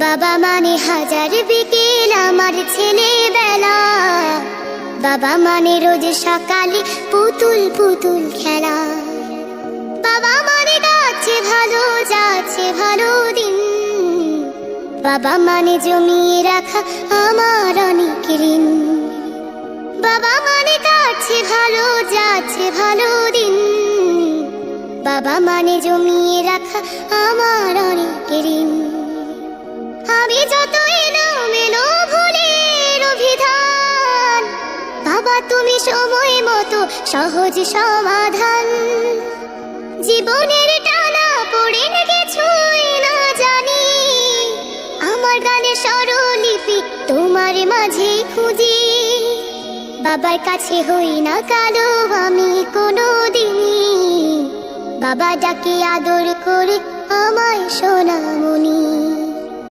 বাবা মানে হাজার বিকেল আমার ছেলেবেলা, বাবা মানে রোজ সকালে পুতুল পুতুল খেলা, বাবা মানে যাচ্ছে ভালো যাচ্ছে ভালো দিন, বাবা মানে জমিয়ে রাখা আমার অনেক ঋণ, বাবা মানে যাচ্ছে ভালো যাচ্ছে ভালো দিন, বাবা মানে জমিয়ে রাখা আমার অনেক ঋণ। আমি যত এলোমেলো ভুলের অভিধান, বাবা তুমি সময় মতো সহজ সমাধান। জীবনের টানা পড়ে কিছুই না জানি, আমার গানের স্বরলিপি তোমার মাঝে খুঁজি। বাবার কাছে হই না কালো আমি কোনো দিনই, বাবা ডাকে আদর করে আমায় সোনামণি।